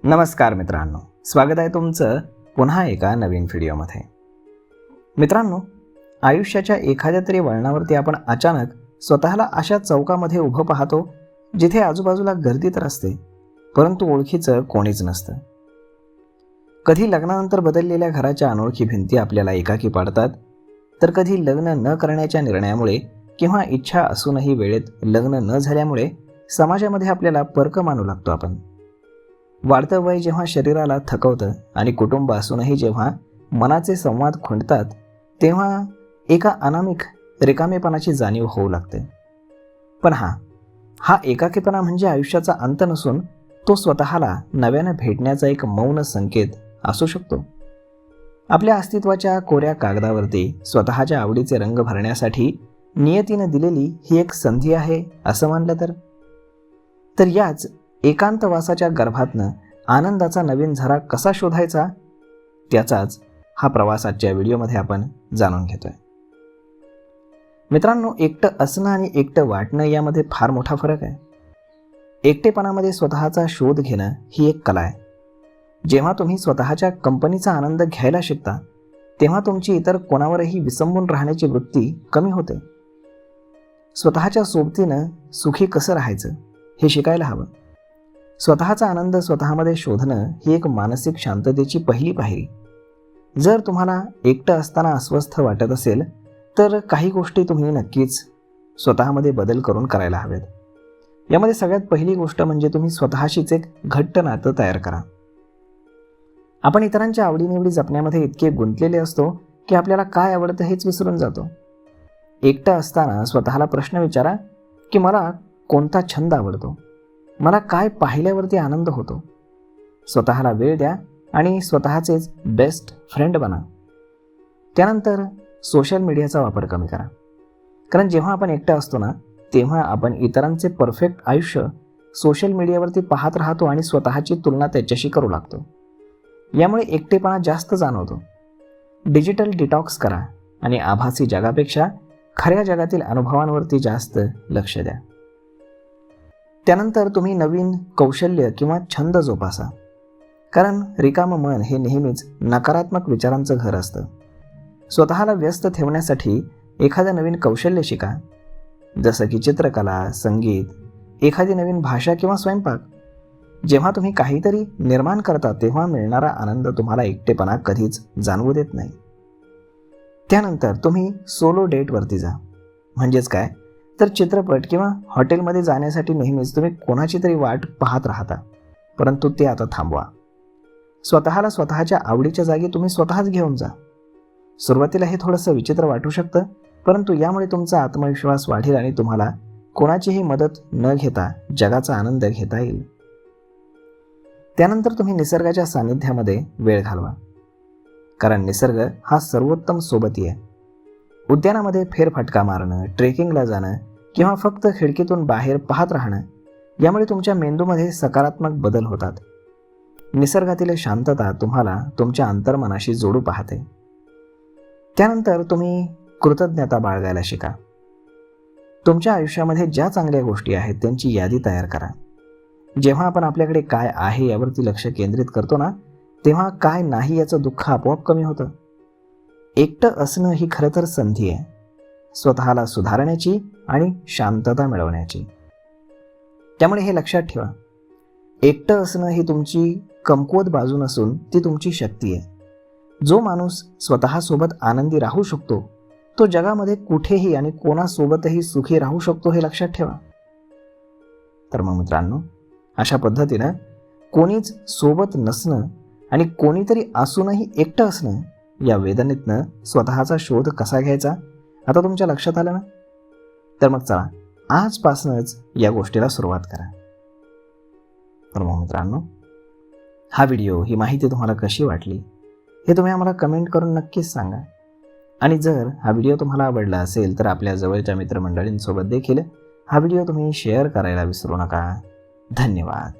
नमस्कार मित्रांनो, स्वागत आहे तुमचं पुन्हा एका नवीन व्हिडिओमध्ये. मित्रांनो, आयुष्याच्या एखाद्या तरी वळणावरती आपण अचानक स्वतःला अशा चौकामध्ये उभं पाहतो जिथे आजूबाजूला गर्दी तर असते, परंतु ओळखीचं कोणीच नसतं. कधी लग्नानंतर बदललेल्या घराच्या अनोळखी भिंती आपल्याला एकाकी पाडतात, तर कधी लग्न न करण्याच्या निर्णयामुळे किंवा इच्छा असूनही वेळेत लग्न न झाल्यामुळे समाजामध्ये आपल्याला परक मानू लागतो आपण. वाढतं वय जेव्हा शरीराला थकवतं आणि कुटुंब असूनही जेव्हा मनाचे संवाद खुंटतात, तेव्हा एका अनामिक रिकामेपणाची जाणीव होऊ लागते. पण हा एकाकीपणा म्हणजे आयुष्याचा अंत नसून तो स्वतःला नव्याने भेटण्याचा एक मौन संकेत असू शकतो. आपल्या अस्तित्वाच्या कोऱ्या कागदावरती स्वतःच्या आवडीचे रंग भरण्यासाठी नियतीनं दिलेली ही एक संधी आहे असं मानलं तर याच एकांतवासाच्या गर्भातनं आनंदाचा नवीन झरा कसा शोधायचा, त्याचाच हा प्रवास आजच्या व्हिडिओमध्ये आपण जाणून घेतोय. मित्रांनो, एकटं असणं आणि एकटं वाटणं यामध्ये फार मोठा फरक आहे. एकटेपणामध्ये स्वतःचा शोध घेणं ही एक कला आहे. जेव्हा तुम्ही स्वतःच्या कंपनीचा आनंद घ्यायला शिकता, तेव्हा तुमची इतर कोणावरही विसंबून राहण्याची वृत्ती कमी होते. स्वतःच्या सोबतीनं सुखी कसं राहायचं हे शिकायला हवं. स्वतःचा आनंद स्वतःमध्ये शोधणं ही एक मानसिक शांततेची पहिली पायरी. जर तुम्हाला एकटं असताना अस्वस्थ वाटत असेल, तर काही गोष्टी तुम्ही नक्कीच स्वतःमध्ये बदल करून करायला हवेत. यामध्ये सगळ्यात पहिली गोष्ट म्हणजे तुम्ही स्वतःशीच एक घट्ट नातं तयार करा. आपण इतरांच्या आवडीनिवडी जपण्यामध्ये इतके गुंतलेले असतो की आपल्याला काय आवडतं हेच विसरून जातो. एकटं असताना स्वतःला प्रश्न विचारा की मला कोणता छंद आवडतो, मला काय पाहिल्यावरती आनंद होतो. स्वतःला वेळ द्या आणि स्वतःचेच बेस्ट फ्रेंड बना. त्यानंतर सोशल मीडियाचा वापर कमी करा. कारण जेव्हा आपण एकटं असतो ना, तेव्हा आपण इतरांचे परफेक्ट आयुष्य सोशल मीडियावरती पाहत राहतो आणि स्वतःची तुलना त्याच्याशी करू लागतो. यामुळे एकटेपणा जास्त जाणवतो. डिजिटल डिटॉक्स करा आणि आभासी जगापेक्षा खऱ्या जगातील अनुभवांवरती जास्त लक्ष द्या. त्यानंतर तुम्ही नवीन कौशल्य किंवा छंद जोपासा. कारण रिकामं मन हे नेहमीच नकारात्मक विचारांचं घर असतं. स्वतःला व्यस्त ठेवण्यासाठी एखादं नवीन कौशल्य शिका, जसं की चित्रकला, संगीत, एखादी नवीन भाषा किंवा स्वयंपाक. जेव्हा तुम्ही काहीतरी निर्माण करता, तेव्हा मिळणारा आनंद तुम्हाला एकटेपणा कधीच जाणवू देत नाही. त्यानंतर तुम्ही सोलो डेटवरती जा. म्हणजेच काय, तर चित्रपट किंवा हॉटेलमध्ये जाण्यासाठी नेहमीच तुम्ही कोणाची तरी वाट पाहत राहता, परंतु ते आता थांबवा. स्वतःला स्वतःच्या आवडीच्या जागी तुम्ही स्वतःच घेऊन जा. सुरुवातीला हे थोडंसं विचित्र वाटू शकतं, परंतु यामुळे तुमचा आत्मविश्वास वाढेल आणि तुम्हाला कोणाचीही मदत न घेता जगाचा आनंद घेता येईल. त्यानंतर तुम्ही निसर्गाच्या सानिध्यामध्ये वेळ घालवा. कारण निसर्ग हा सर्वोत्तम सोबती आहे. उद्यानामध्ये फेरफटका मारणं, ट्रेकिंगला जाणं किंवा फक्त खिडकीतून बाहेर पाहत राहणं, यामुळे तुमच्या मेंदूमध्ये सकारात्मक बदल होतात. निसर्गातील शांतता तुम्हाला तुमच्या अंतर्मनाशी जोडू पाहते. त्यानंतर तुम्ही कृतज्ञता बाळगायला शिका. तुमच्या आयुष्यामध्ये ज्या चांगल्या गोष्टी आहेत त्यांची यादी तयार करा. जेव्हा आपण आपल्याकडे काय आहे यावरती लक्ष केंद्रित करतो ना, तेव्हा काय नाही याचं दुःख आपोआप कमी होतं. एकटं असणं ही खरं तर संधी आहे, स्वतःला सुधारण्याची आणि शांतता मिळवण्याची. त्यामुळे हे लक्षात ठेवा, एकटं असणं ही तुमची कमकुवत बाजू नसून ती तुमची शक्ती आहे. जो माणूस स्वतःसोबत आनंदी राहू शकतो, तो जगामध्ये कुठेही आणि कोणासोबतही सुखी राहू शकतो, हे लक्षात ठेवा. तर मग मित्रांनो, अशा पद्धतीनं कोणीच सोबत नसणं आणि कोणीतरी असूनही एकटं असणं या वेदनेतनं स्वतःचा शोध कसा घ्यायचा आता तुमच्या लक्षात आलं ना? तर मग चला आजपासूनच या गोष्टीला सुरुवात करा. तर मग मित्रांनो, हा व्हिडिओ, ही माहिती तुम्हाला कशी वाटली हे तुम्ही आम्हाला कमेंट करून नक्कीच सांगा. आणि जर हा व्हिडिओ तुम्हाला आवडला असेल तर आपल्या जवळच्या मित्रमंडळींसोबत देखील हा व्हिडिओ तुम्ही शेअर करायला विसरू नका. धन्यवाद.